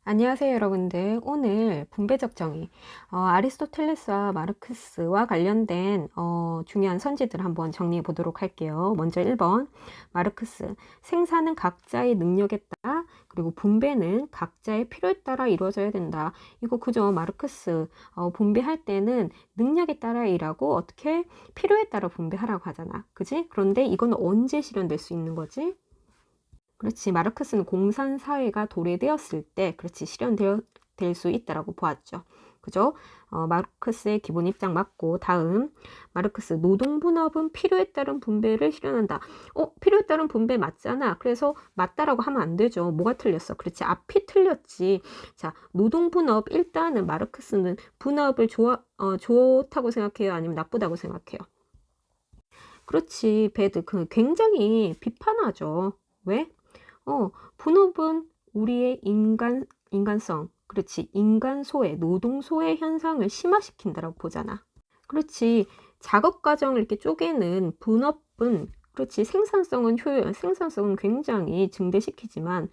안녕하세요, 여러분들. 오늘 분배적 정의, 아리스토텔레스와 마르크스와 관련된 중요한 선지들을 한번 정리해 보도록 할게요. 먼저 1번, 마르크스. 생산은 각자의 능력에 따라, 그리고 분배는 각자의 필요에 따라 이루어져야 된다. 이거 그죠? 마르크스. 분배할 때는 능력에 따라 일하고 어떻게 필요에 따라 분배하라고 하잖아. 그지? 그런데 이건 언제 실현될 수 있는 거지? 그렇지. 마르크스는 공산사회가 도래되었을 때, 그렇지. 실현될 수 있다라고 보았죠. 그죠? 마르크스의 기본 입장 맞고, 다음. 마르크스, 노동분업은 필요에 따른 분배를 실현한다. 필요에 따른 분배 맞잖아. 그래서 맞다라고 하면 안 되죠. 뭐가 틀렸어? 그렇지. 앞이 틀렸지. 자, 노동분업, 일단은 마르크스는 분업을 좋다고 생각해요? 아니면 나쁘다고 생각해요? 그렇지. 배드. 굉장히 비판하죠. 왜? 분업은 우리의 인간성, 그렇지. 인간 소외, 노동 소외 현상을 심화시킨다라고 보잖아. 그렇지. 작업 과정을 이렇게 쪼개는 분업은, 그렇지. 생산성은 굉장히 증대시키지만,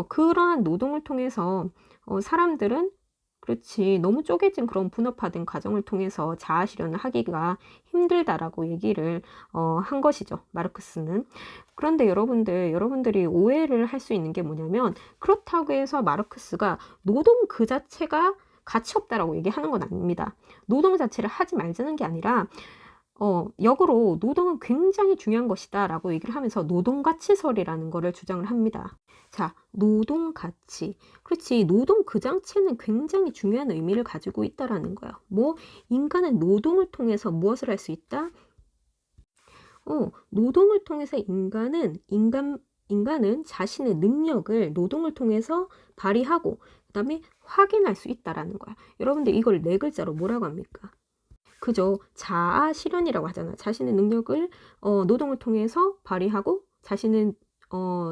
그러한 노동을 통해서, 사람들은 그렇지. 너무 쪼개진 그런 분업화된 과정을 통해서 자아 실현을 하기가 힘들다라고 얘기를 한 것이죠. 마르크스는. 그런데 여러분들이 오해를 할 수 있는 게 뭐냐면, 그렇다고 해서 마르크스가 노동 그 자체가 가치 없다라고 얘기하는 건 아닙니다. 노동 자체를 하지 말자는 게 아니라 역으로 노동은 굉장히 중요한 것이다 라고 얘기를 하면서 노동가치설이라는 거를 주장을 합니다. 자, 노동가치. 그렇지. 노동 그 자체는 굉장히 중요한 의미를 가지고 있다라는 거야. 인간은 노동을 통해서 무엇을 할 수 있다? 노동을 통해서 인간은 자신의 능력을 노동을 통해서 발휘하고, 그 다음에 확인할 수 있다라는 거야. 여러분들 이걸 네 글자로 뭐라고 합니까? 그죠. 자아 실현이라고 하잖아. 자신의 능력을 노동을 통해서 발휘하고 자신의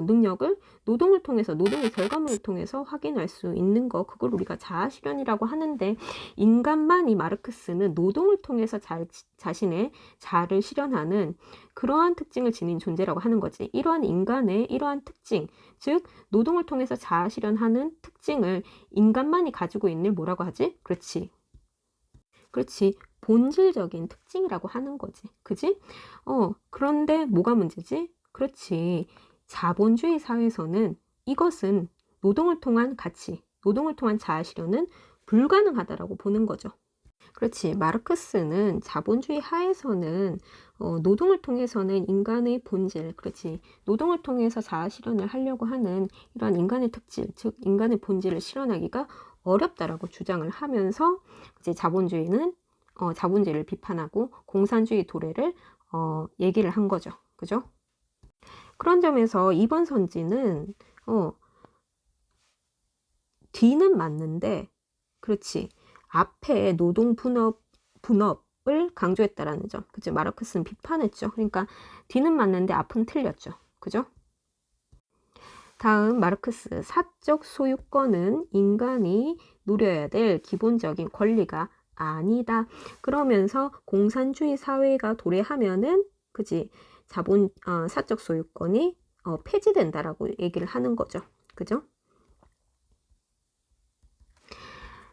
능력을 노동을 통해서 노동의 결과물을 통해서 확인할 수 있는 거, 그걸 우리가 자아 실현이라고 하는데, 인간만이 마르크스는 노동을 통해서 자신의 자아를 실현하는 그러한 특징을 지닌 존재라고 하는 거지. 이러한 인간의 이러한 특징, 즉 노동을 통해서 자아 실현하는 특징을 인간만이 가지고 있는 뭐라고 하지? 그렇지. 본질적인 특징이라고 하는 거지. 그지? 그런데 뭐가 문제지? 그렇지. 자본주의 사회에서는 이것은 노동을 통한 가치, 노동을 통한 자아 실현은 불가능하다라고 보는 거죠. 그렇지. 마르크스는 자본주의 하에서는 노동을 통해서는 인간의 본질, 그렇지. 노동을 통해서 자아 실현을 하려고 하는 이러한 인간의 특질, 즉 인간의 본질을 실현하기가 어렵다라고 주장을 하면서 이제 자본주의를 비판하고 공산주의 도래를 얘기를 한 거죠. 그죠? 그런 점에서 이번 선지는 뒤는 맞는데, 그렇지. 앞에 노동 분업을 강조했다라는 점. 그죠? 마르크스는 비판했죠. 그러니까 뒤는 맞는데 앞은 틀렸죠. 그죠? 다음 마르크스, 사적 소유권은 인간이 누려야 될 기본적인 권리가 아니다. 그러면서 공산주의 사회가 도래하면은 그지? 사적 소유권이 폐지된다라고 얘기를 하는 거죠. 그죠?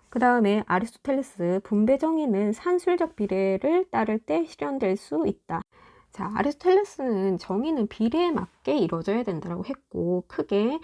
그 다음에 아리스토텔레스, 분배 정의는 산술적 비례를 따를 때 실현될 수 있다. 자, 아리스토텔레스는 정의는 비례에 맞게 이루어져야 된다고 했고, 크게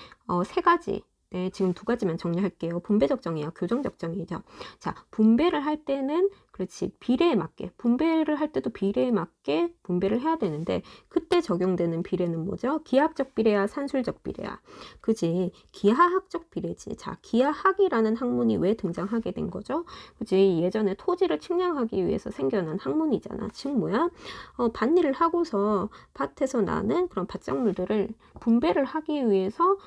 세 가지, 네, 지금 두 가지만 정리할게요. 분배적 정의와 교정적 정의죠. 자, 분배를 할 때는 그렇지, 비례에 맞게, 분배를 할 때도 비례에 맞게 분배를 해야 되는데, 그때 적용되는 비례는 뭐죠? 기하학적 비례야, 산술적 비례야. 그지? 기하학적 비례지. 자, 기하학이라는 학문이 왜 등장하게 된 거죠? 그지? 예전에 토지를 측량하기 위해서 생겨난 학문이잖아. 즉 뭐야? 밭일을 하고서 밭에서 나는 그런 밭작물들을 분배를 하기 위해서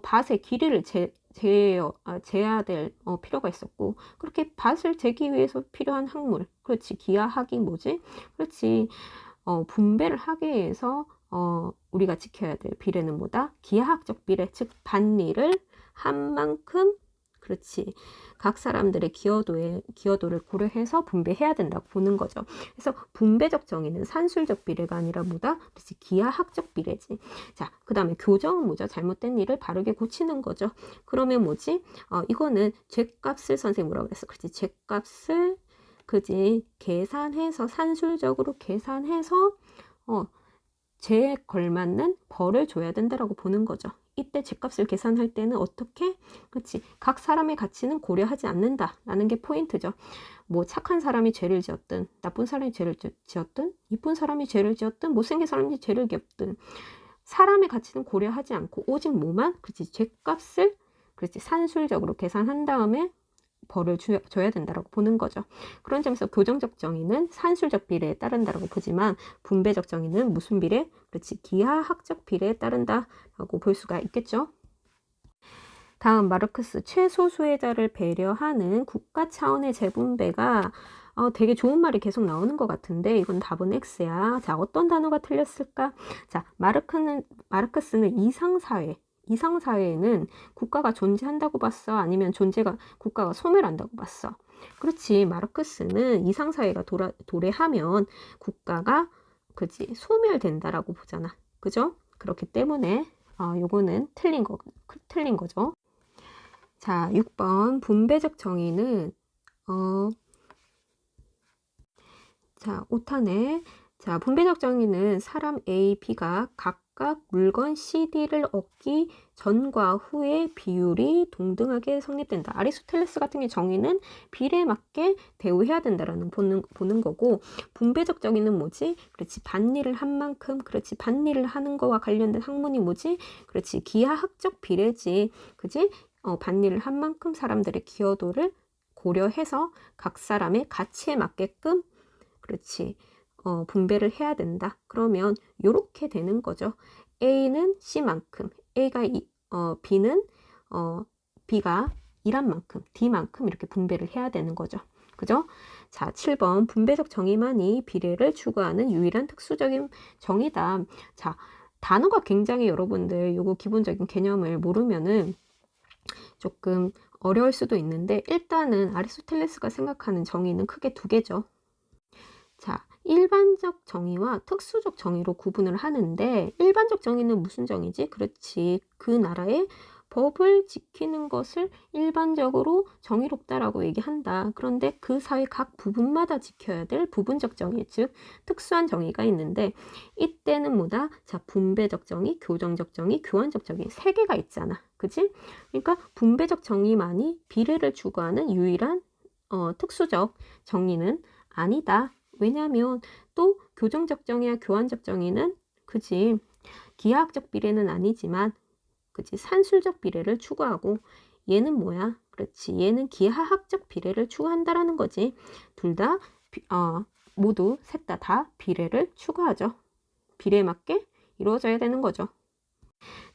밭의 길이를 재야 될 필요가 있었고, 그렇게 밭을 재기 위해서 필요한 학물, 그렇지. 기하학이 뭐지? 그렇지. 분배를 하기 위해서 우리가 지켜야 될 비례는 뭐다? 기하학적 비례, 즉 밭일을 한 만큼 그렇지. 각 사람들의 기여도를 고려해서 분배해야 된다고 보는 거죠. 그래서 분배적 정의는 산술적 비례가 아니라 뭐다? 그렇지. 기하학적 비례지. 자, 그 다음에 교정은 뭐죠? 잘못된 일을 바르게 고치는 거죠. 그러면 뭐지? 이거는 죄값을 선생님 뭐라고 그랬어? 그렇지. 죄값을 그지 계산해서 산술적으로 계산해서 죄에 걸맞는 벌을 줘야 된다라고 보는 거죠. 이때 죄값을 계산할 때는 어떻게? 그렇지. 각 사람의 가치는 고려하지 않는다라는 게 포인트죠. 뭐 착한 사람이 죄를 지었든 나쁜 사람이 죄를 지었든 이쁜 사람이 죄를 지었든 못생긴 사람이 죄를 지었든 사람의 가치는 고려하지 않고 오직 뭐만? 그렇지. 죄값을 그렇지. 산술적으로 계산한 다음에 벌을 줘야 된다라고 보는 거죠. 그런 점에서 교정적 정의는 산술적 비례에 따른다라고 보지만 분배적 정의는 무슨 비례? 그렇지. 기하학적 비례에 따른다라고 볼 수가 있겠죠. 다음 마르크스 최소수혜자를 배려하는 국가 차원의 재분배가 되게 좋은 말이 계속 나오는 것 같은데 이건 답은 X야. 자, 어떤 단어가 틀렸을까? 자, 마르크스는 이상사회에는 국가가 존재한다고 봤어? 아니면 국가가 소멸한다고 봤어? 그렇지. 마르크스는 이상사회가 도래하면 국가가 그지 소멸된다라고 보잖아. 그죠? 그렇기 때문에 요거는 틀린 거죠. 자, 6번 분배적 정의는 자, 5탄에 자, 분배적 정의는 사람 A, B가 각각 물건 C, D를 얻기 전과 후의 비율이 동등하게 성립된다. 아리스토텔레스 같은 게 정의는 비례에 맞게 대우해야 된다라는 보는 거고 분배적 정의는 뭐지? 그렇지. 반일을 한 만큼 그렇지. 반일을 하는 거와 관련된 학문이 뭐지? 그렇지. 기하학적 비례지. 그지? 반일을 한 만큼 사람들의 기여도를 고려해서 각 사람의 가치에 맞게끔 그렇지. 분배를 해야 된다. 그러면 이렇게 되는 거죠. A는 C만큼, B는 B가 E란 만큼, D만큼 이렇게 분배를 해야 되는 거죠. 그죠? 자, 7번 분배적 정의만이 비례를 추구하는 유일한 특수적인 정의다. 자, 단어가 굉장히 여러분들 요거 기본적인 개념을 모르면은 조금 어려울 수도 있는데 일단은 아리스토텔레스가 생각하는 정의는 크게 두 개죠. 자, 일반적 정의와 특수적 정의로 구분을 하는데 일반적 정의는 무슨 정의지? 그렇지. 그 나라의 법을 지키는 것을 일반적으로 정의롭다라고 얘기한다. 그런데 그 사회 각 부분마다 지켜야 될 부분적 정의, 즉 특수한 정의가 있는데 이때는 뭐다? 자, 분배적 정의, 교정적 정의, 교환적 정의 세 개가 있잖아. 그치? 그러니까 분배적 정의만이 비례를 추구하는 유일한 특수적 정의는 아니다. 왜냐하면 또 교정적 정의와 교환적 정의는 그지 기하학적 비례는 아니지만 그지 산술적 비례를 추구하고 얘는 뭐야? 그렇지. 얘는 기하학적 비례를 추구한다라는 거지. 둘 다 모두 셋 다 비례를 추구하죠. 비례에 맞게 이루어져야 되는 거죠.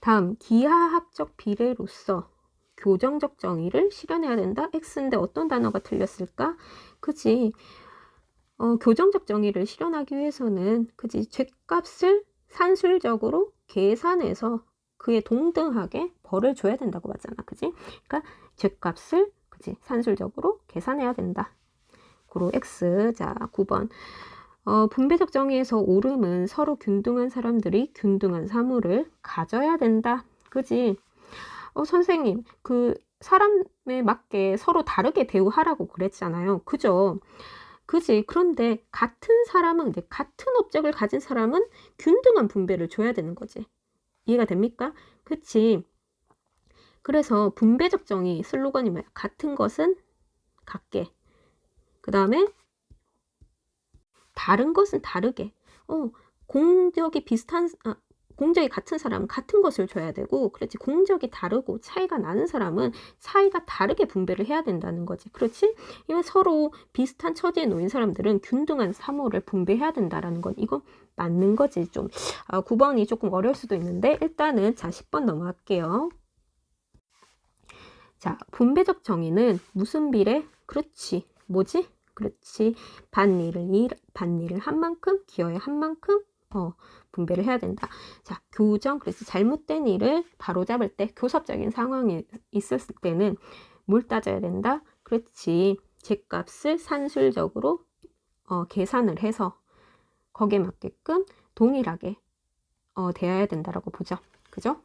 다음 기하학적 비례로서 교정적 정의를 실현해야 된다. X인데 어떤 단어가 틀렸을까? 그지. 교정적 정의를 실현하기 위해서는 그지 죄값을 산술적으로 계산해서 그에 동등하게 벌을 줘야 된다고 하잖아. 그지? 그러니까 죄값을 그지 산술적으로 계산해야 된다. 그리고 X. 자, 9번. 분배적 정의에서 옳음은 서로 균등한 사람들이 균등한 사물을 가져야 된다. 그지? 선생님, 그 사람에 맞게 서로 다르게 대우하라고 그랬잖아요. 그죠? 그지? 그런데 같은 업적을 가진 사람은 균등한 분배를 줘야 되는 거지. 이해가 됩니까? 그치? 그래서 분배적 정의 슬로건이 뭐야? 같은 것은 같게. 그 다음에 다른 것은 다르게. 공적이 같은 사람은 같은 것을 줘야 되고, 그렇지. 공적이 다르고 차이가 나는 사람은 차이가 다르게 분배를 해야 된다는 거지. 그렇지? 이건 서로 비슷한 처지에 놓인 사람들은 균등한 사물을 분배해야 된다라는 건 이거 맞는 거지. 좀 9번이 조금 어려울 수도 있는데 일단은 자 10번 넘어갈게요. 자, 분배적 정의는 무슨 비례? 그렇지. 뭐지? 그렇지. 반일을 한 만큼, 기여에 한 만큼 분배를 해야 된다. 자, 그래서 잘못된 일을 바로잡을 때, 교섭적인 상황이 있었을 때는 뭘 따져야 된다? 그렇지. 죗값을 산술적으로 계산을 해서 거기에 맞게끔 동일하게 되어야 된다라고 보죠. 그죠?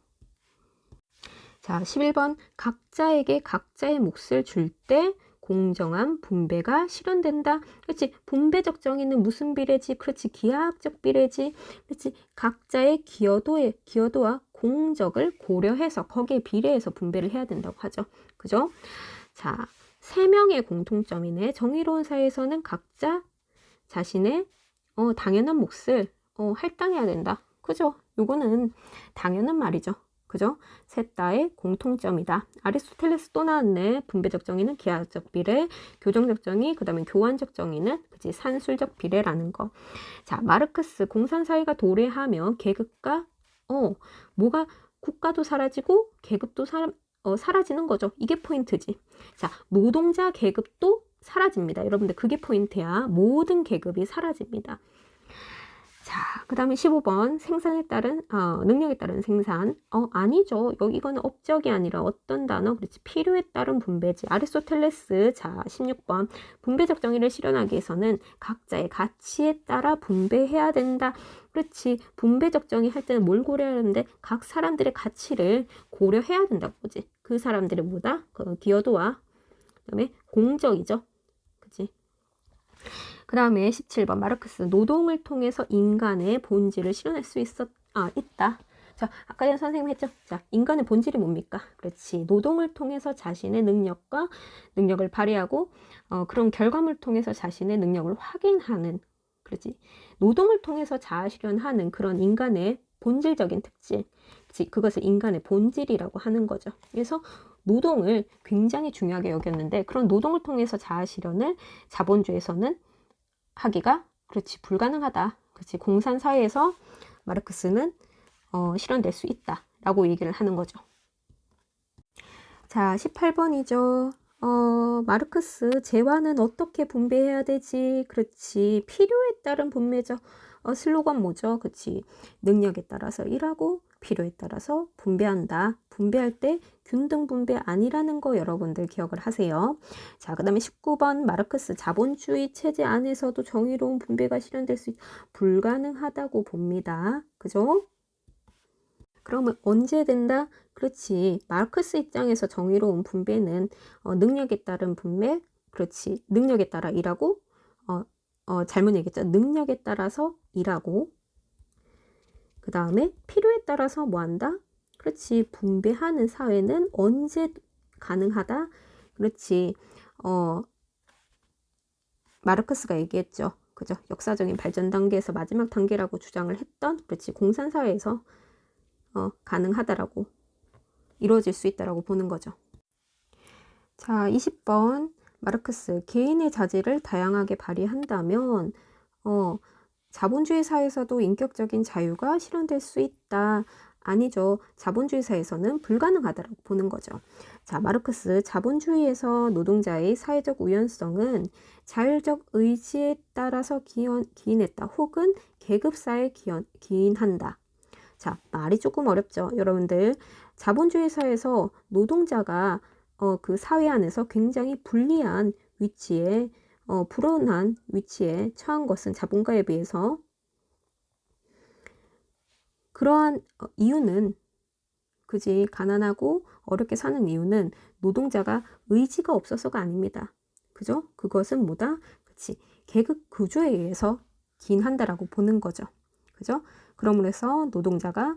자, 11번 각자에게 각자의 몫을 줄 때 공정한 분배가 실현된다. 그렇지. 분배적 정의는 무슨 비례지? 그렇지. 기하학적 비례지. 그렇지. 각자의 기여도와 공적을 고려해서 거기에 비례해서 분배를 해야 된다고 하죠. 그죠? 자, 3명의 공통점이네. 정의로운 사회에서는 각자 자신의 당연한 몫을 할당해야 된다. 그죠? 요거는 당연한 말이죠. 그죠? 셋 다의 공통점이다. 아리스토텔레스 또 나왔네. 분배적 정의는 기하학적 비례, 교정적 정의, 그 다음에 교환적 정의는 그치 산술적 비례라는 거. 자, 마르크스 공산사회가 도래하면 계급과 뭐가 국가도 사라지고 계급도 사라지는 거죠. 이게 포인트지. 자, 노동자 계급도 사라집니다. 여러분들 그게 포인트야. 모든 계급이 사라집니다. 자, 그 다음에 15번 생산에 따른 능력에 따른 생산. 아니죠. 이거는 업적이 아니라 어떤 단어? 그렇지. 필요에 따른 분배지. 아리스토텔레스. 자, 16번 분배적 정의를 실현하기 위해서는 각자의 가치에 따라 분배해야 된다. 그렇지. 분배적 정의 할 때는 뭘 고려하는데 각 사람들의 가치를 고려해야 된다고 보지. 그 사람들의 뭐다? 그 기여도와 그다음에 공적이죠. 그치? 그 다음에 17번 마르크스 노동을 통해서 인간의 본질을 실현할 수 있다. 자, 아까 전에 선생님 했죠? 자, 인간의 본질이 뭡니까? 그렇지. 노동을 통해서 자신의 능력을 발휘하고 그런 결과물을 통해서 자신의 능력을 확인하는 그렇지. 노동을 통해서 자아 실현하는 그런 인간의 본질적인 특질. 그렇지. 그것을 인간의 본질이라고 하는 거죠. 그래서 노동을 굉장히 중요하게 여겼는데 그런 노동을 통해서 자아 실현을 자본주의에서는 하기가 그렇지 불가능하다. 그렇지 공산사회에서 마르크스는 실현될 수 있다라고 얘기를 하는 거죠. 자, 18번이죠. 마르크스 재화는 어떻게 분배해야 되지? 그렇지 필요에 따른 분배죠. 슬로건 뭐죠? 그렇지 능력에 따라서 일하고 필요에 따라서 분배한다. 분배할 때 균등 분배 아니라는 거 여러분들 기억을 하세요. 자, 그 다음에 19번 마르크스 자본주의 체제 안에서도 정의로운 분배가 실현될 수 불가능하다고 봅니다. 그죠? 그러면 언제 된다? 그렇지. 마르크스 입장에서 정의로운 분배는 능력에 따른 분배, 그렇지. 능력에 따라 일하고 잘못 얘기했죠. 능력에 따라서 일하고 그 다음에 필요에 따라서 뭐 한다? 그렇지. 분배하는 사회는 언제 가능하다? 그렇지. 마르크스가 얘기했죠. 그죠? 역사적인 발전 단계에서 마지막 단계라고 주장을 했던 그렇지. 공산사회에서 가능하다라고 이루어질 수 있다라고 보는 거죠. 자, 20번 마르크스 개인의 자질을 다양하게 발휘한다면 자본주의 사회에서도 인격적인 자유가 실현될 수 있다. 아니죠. 자본주의 사회에서는 불가능하다고 보는 거죠. 자, 마르크스 자본주의에서 노동자의 사회적 우연성은 자율적 의지에 따라서 기인했다. 혹은 계급사에 기인한다. 자, 말이 조금 어렵죠. 여러분들 자본주의 사회에서 노동자가 그 사회 안에서 굉장히 불리한 위치에 불운한 위치에 처한 것은 자본가에 비해서 그러한 이유는 그지 가난하고 어렵게 사는 이유는 노동자가 의지가 없어서가 아닙니다. 그죠? 그것은 뭐다? 그치 계급 구조에 의해서 기인한다라고 보는 거죠. 그죠? 그러므로 해서 노동자가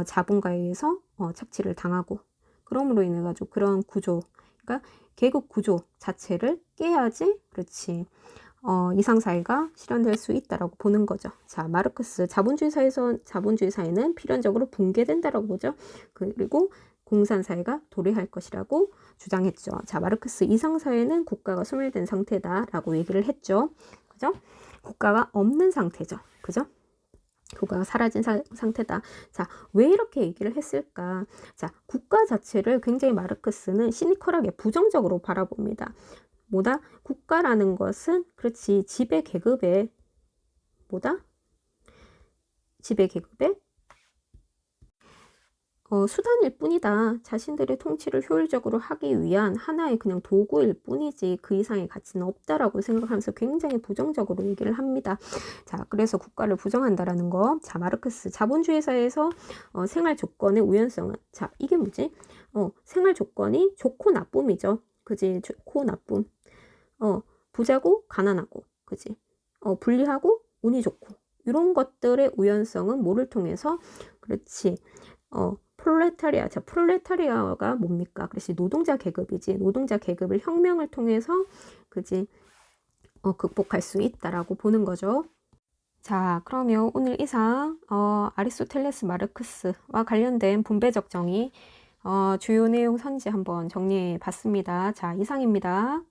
자본가에 의해서 착취를 당하고 그러므로 인해 가지고 그런 구조 그러니까 계급 구조 자체를 깨야지 그렇지 이상사회가 실현될 수 있다라고 보는 거죠. 자, 마르크스 자본주의 사회는 필연적으로 붕괴된다라고 보죠. 그리고 공산사회가 도래할 것이라고 주장했죠. 자, 마르크스 이상사회는 국가가 소멸된 상태다라고 얘기를 했죠. 그죠? 국가가 없는 상태죠. 그죠? 국가가 사라진 상태다. 자, 왜 이렇게 얘기를 했을까? 자, 국가 자체를 굉장히 마르크스는 시니컬하게 부정적으로 바라봅니다. 뭐다? 국가라는 것은 그렇지 지배 계급의 뭐다? 지배 계급의 수단일 뿐이다. 자신들의 통치를 효율적으로 하기 위한 하나의 그냥 도구일 뿐이지 그 이상의 가치는 없다라고 생각하면서 굉장히 부정적으로 얘기를 합니다. 자, 그래서 국가를 부정한다라는 거. 자, 마르크스 자본주의 사회에서 생활 조건의 우연성은, 자, 이게 뭐지? 생활 조건이 좋고 나쁨이죠. 그지? 좋고 나쁨. 부자고 가난하고, 그지? 불리하고 운이 좋고, 이런 것들의 우연성은 뭐를 통해서, 그렇지? 프롤레타리아. 자, 프롤레타리아가 뭡니까? 그렇지, 노동자 계급이지. 노동자 계급을 혁명을 통해서, 그지? 극복할 수 있다라고 보는 거죠. 자, 그러면 오늘 이상 아리스토텔레스 마르크스와 관련된 분배적 정의 주요 내용 선지 한번 정리해 봤습니다. 자, 이상입니다.